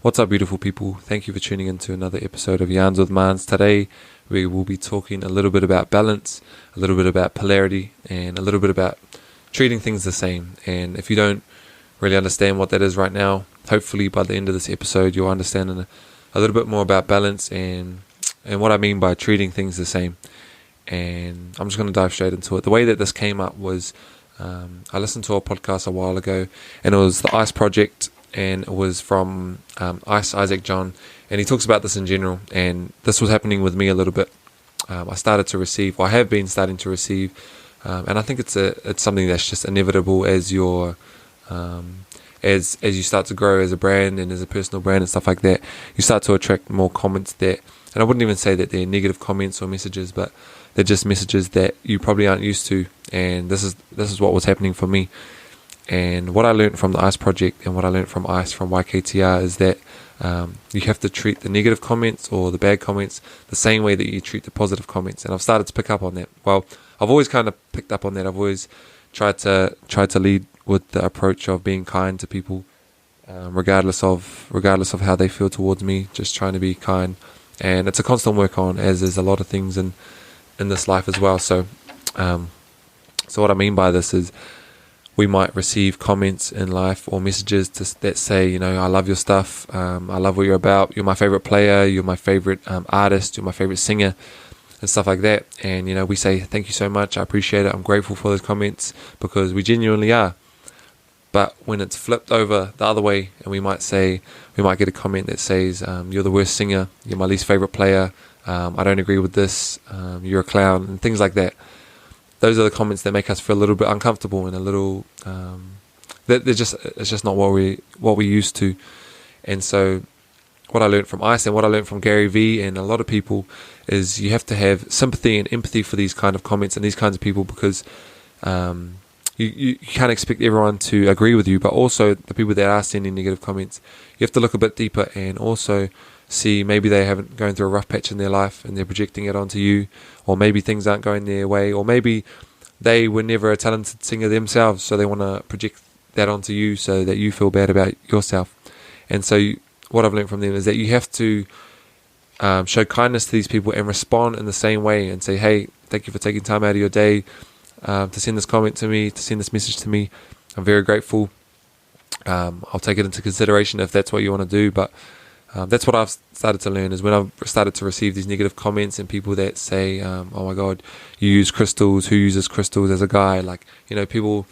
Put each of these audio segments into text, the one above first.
What's up, beautiful people? Thank you for tuning in to another episode of Yarns with Marns. Today, we will be talking a little bit about balance, a little bit about polarity, and a little bit about treating things the same. And if you don't really understand what that is right now, hopefully by the end of this episode, you'll understand a little bit more about balance and what I mean by treating things the same. And I'm just going to dive straight into it. The way that this came up was I listened to a podcast a while ago, and it was the ICE Project, and it was from Isaac John, and he talks about this in general, and this was happening with me a little bit. I have been starting to receive, and I think it's something that's just inevitable as your as you start to grow as a brand and as a personal brand and stuff like that. You start to attract more comments that, and I wouldn't even say that they're negative comments or messages, but they're just messages that you probably aren't used to, and this is what was happening for me. And what I learned from the ICE Project and what I learned from ICE, from YKTR, is that you have to treat the negative comments or the bad comments the same way that you treat the positive comments. And I've started to pick up on that. Well, I've always kind of picked up on that. I've always tried to lead with the approach of being kind to people, regardless of how they feel towards me. Just trying to be kind, and it's a constant work on, as is a lot of things in this life as well. So what I mean by this is, we might receive comments in life or messages that say, I love your stuff, I love what you're about, you're my favorite player, you're my favorite artist, you're my favorite singer, and stuff like that. And, we say, thank you so much, I appreciate it, I'm grateful for those comments, because we genuinely are. But when it's flipped over the other way, and we might get a comment that says, you're the worst singer, you're my least favorite player, I don't agree with this, you're a clown, and things like that. Those are the comments that make us feel a little bit uncomfortable and a little it's just not what we used to. And so what I learned from Ice and what I learned from Gary Vee and a lot of people is you have to have sympathy and empathy for these kind of comments and these kinds of people, because you can't expect everyone to agree with you, but also the people that are sending negative comments, you have to look a bit deeper and also see maybe they haven't going through a rough patch in their life and they're projecting it onto you, or maybe things aren't going their way, or maybe they were never a talented singer themselves, so they want to project that onto you so that you feel bad about yourself. And so what I've learned from them is that you have to show kindness to these people and respond in the same way and say, hey, thank you for taking time out of your day to send this comment to me, to send this message to me. I'm very grateful. I'll take it into consideration if that's what you want to do, but that's what I've started to learn, is when I've started to receive these negative comments and people that say, oh my God, you use crystals, who uses crystals as a guy? People,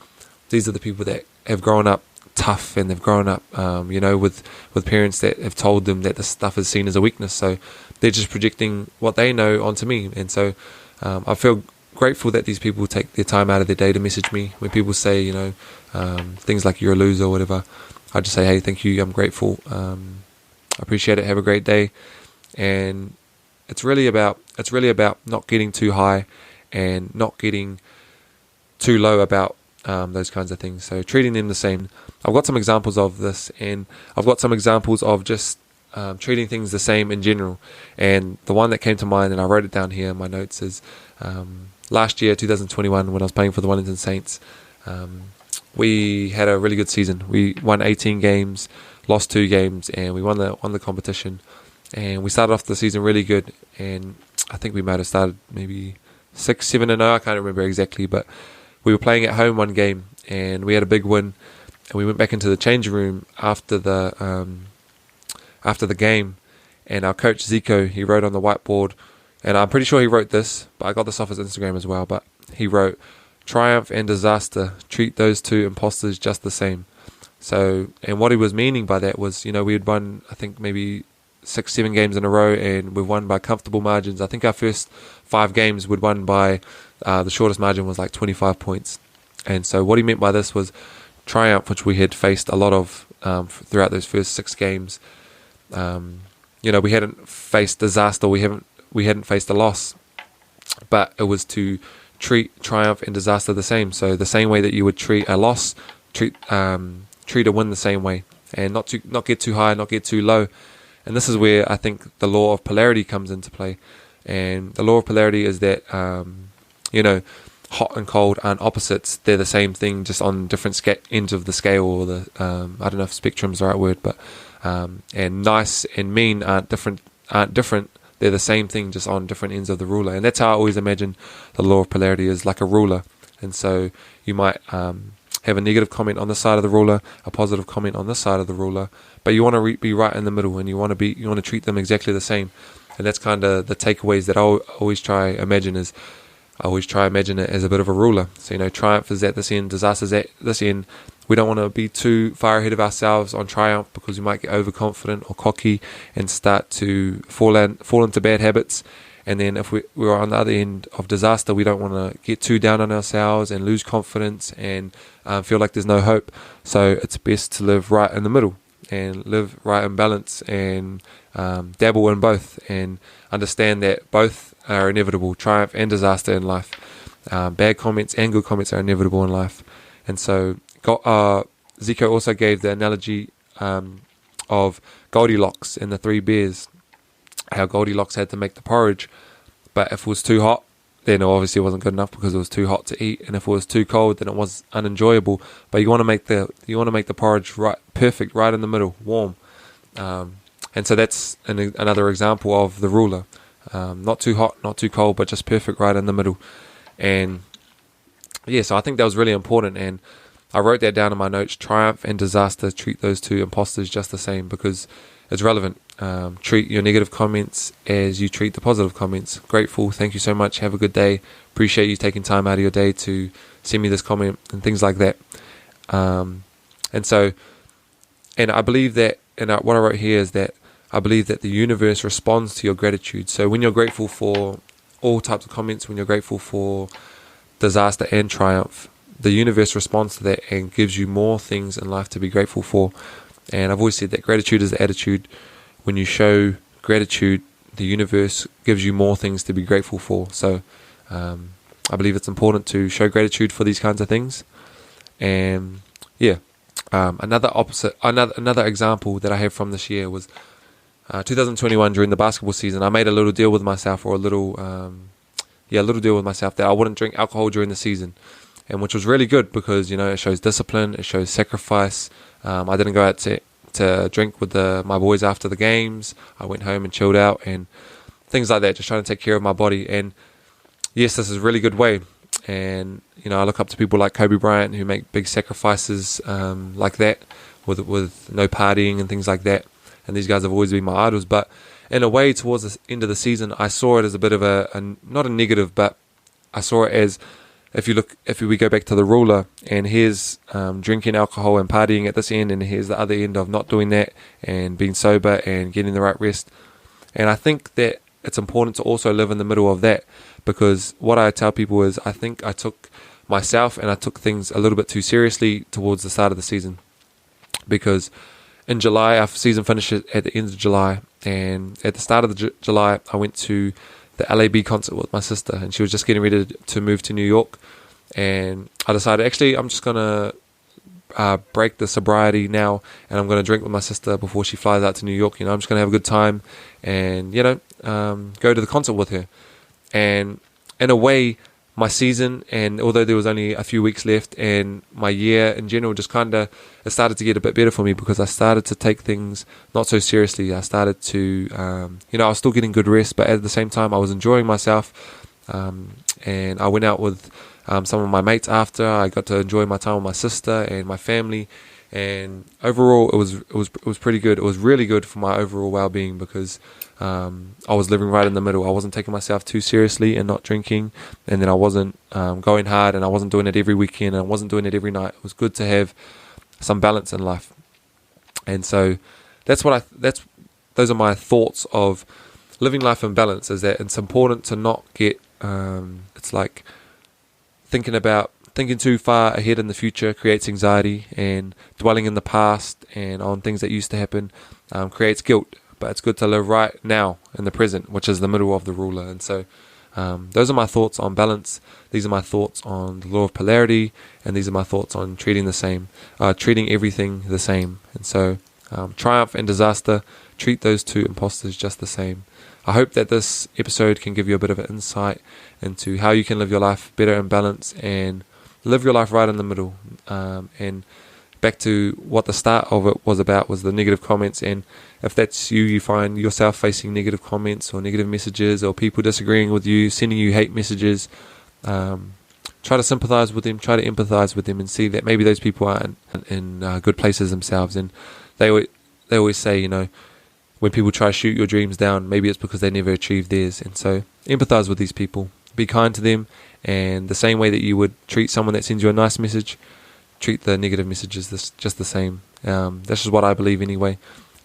these are the people that have grown up tough, and they've grown up, with parents that have told them that this stuff is seen as a weakness. So they're just projecting what they know onto me. And so I feel grateful that these people take their time out of their day to message me. When people say, things like you're a loser or whatever, I just say, hey, thank you, I'm grateful. I appreciate it. Have a great day. And it's really about not getting too high and not getting too low about those kinds of things. So treating them the same. I've got some examples of this, and I've got some examples of just treating things the same in general. And the one that came to mind, and I wrote it down here in my notes, is last year, 2021, when I was playing for the Wellington Saints. We had a really good season. We won 18 games, lost 2 games, and we won the competition. And we started off the season really good, and I think we might have started maybe 6-7-0. I can't remember exactly, but we were playing at home one game, and we had a big win. And we went back into the changing room after the game, and our coach Zico, he wrote on the whiteboard, and I'm pretty sure he wrote this, but I got this off his Instagram as well. But he wrote, "Triumph and disaster, treat those two imposters just the same." So, and what he was meaning by that was, we had won, I think, maybe 6-7 games in a row, and we've won by comfortable margins. I think our first 5 games we'd won by, the shortest margin was like 25 points. And so what he meant by this was triumph, which we had faced a lot of throughout those first 6 games. We hadn't faced disaster, we hadn't faced a loss, but it was to treat triumph and disaster the same. So the same way that you would treat a loss, treat a win the same way, and not get too high, not get too low. And this is where I think the law of polarity comes into play. And the law of polarity is that hot and cold aren't opposites; they're the same thing, just on different ends of the scale, or the I don't know if spectrum's the right word, but and nice and mean aren't different. They're the same thing, just on different ends of the ruler. And that's how I always imagine the law of polarity is like a ruler. And so you might have a negative comment on this side of the ruler, a positive comment on this side of the ruler, but you want to be right in the middle, and you want to treat them exactly the same. And that's kind of the takeaways that I always try imagine it as a bit of a ruler. So, triumph is at this end, disaster is at this end. We don't want to be too far ahead of ourselves on triumph, because we might get overconfident or cocky and start to fall into bad habits. And then if we're on the other end of disaster, we don't want to get too down on ourselves and lose confidence and feel like there's no hope. So it's best to live right in the middle and live right in balance and dabble in both and understand that both are inevitable, triumph and disaster in life. Bad comments and good comments are inevitable in life. And so Zico also gave the analogy of Goldilocks and the three bears, how Goldilocks had to make the porridge, but if it was too hot, then obviously it wasn't good enough because it was too hot to eat, and if it was too cold, then it was unenjoyable. But you want to make the porridge right, perfect, right in the middle, warm. And so that's another example of the ruler. Not too hot, not too cold, but just perfect right in the middle. And yeah, so I think that was really important, and I wrote that down in my notes. Triumph and disaster, treat those two imposters just the same, because it's relevant. Treat your negative comments as you treat the positive comments. Grateful, thank you so much, have a good day, appreciate you taking time out of your day to send me this comment and things like that. And I believe that, and what I wrote here is that I believe that the universe responds to your gratitude. So when you're grateful for all types of comments, when you're grateful for disaster and triumph, the universe responds to that and gives you more things in life to be grateful for. And I've always said that gratitude is the attitude. When you show gratitude, the universe gives you more things to be grateful for. So I believe it's important to show gratitude for these kinds of things. And yeah, another example that I have from this year was 2021 during the basketball season. I made a little deal with myself, or a little deal with myself, that I wouldn't drink alcohol during the season, and which was really good because it shows discipline, it shows sacrifice. I didn't go out to drink with my boys after the games. I went home and chilled out and things like that, just trying to take care of my body. And yes, this is a really good way. And I look up to people like Kobe Bryant, who make big sacrifices like that, with no partying and things like that. And these guys have always been my idols. But in a way, towards the end of the season, I saw it as a bit of not a negative, but I saw it as, if we go back to the ruler, and here's drinking alcohol and partying at this end, and here's the other end of not doing that and being sober and getting the right rest. And I think that it's important to also live in the middle of that, because what I tell people is, I think I took myself and I took things a little bit too seriously towards the start of the season. Because in July, our season finished at the end of July, and at the start of July, I went to the LAB concert with my sister, and she was just getting ready to move to New York. And I decided, actually, I'm just going to break the sobriety now, and I'm going to drink with my sister before she flies out to New York. I'm just going to have a good time and, go to the concert with her. And in a way, my season, and although there was only a few weeks left, and my year in general just it started to get a bit better for me, because I started to take things not so seriously. I started to, I was still getting good rest, but at the same time I was enjoying myself, and I went out with some of my mates after. I got to enjoy my time with my sister and my family, and overall it was pretty good. It was really good for my overall well-being, because I was living right in the middle. I wasn't taking myself too seriously and not drinking, and then I wasn't going hard, and I wasn't doing it every weekend, and I wasn't doing it every night. It was good to have some balance in life. And so those are my thoughts of living life in balance, is that it's important to not get it's like thinking too far ahead in the future creates anxiety, and dwelling in the past and on things that used to happen creates guilt. But it's good to live right now in the present, which is the middle of the ruler. And so those are my thoughts on balance. These are my thoughts on the law of polarity, and these are my thoughts on treating everything the same. And so triumph and disaster, treat those two imposters just the same. I hope that this episode can give you a bit of an insight into how you can live your life better in balance and live your life right in the middle, and back to what the start of it was about, was the negative comments. And if that's you find yourself facing negative comments or negative messages or people disagreeing with you, sending you hate messages, try to sympathize with them, try to empathize with them, and see that maybe those people aren't in good places themselves. And they always say, when people try to shoot your dreams down, maybe it's because they never achieved theirs. And so empathize with these people, be kind to them, and the same way that you would treat someone that sends you a nice message, treat the negative messages just the same. This is what I believe anyway,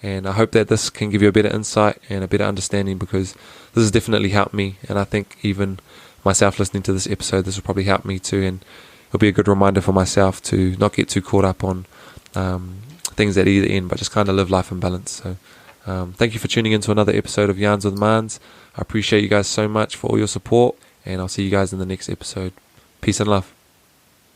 and I hope that this can give you a better insight and a better understanding, because this has definitely helped me, and I think even myself listening to this episode, this will probably help me too, and it'll be a good reminder for myself to not get too caught up on things at either end, but just kind of live life in balance. So thank you for tuning in to another episode of Yarns with Marns. I appreciate you guys so much for all your support, and I'll see you guys in the next episode. Peace and love.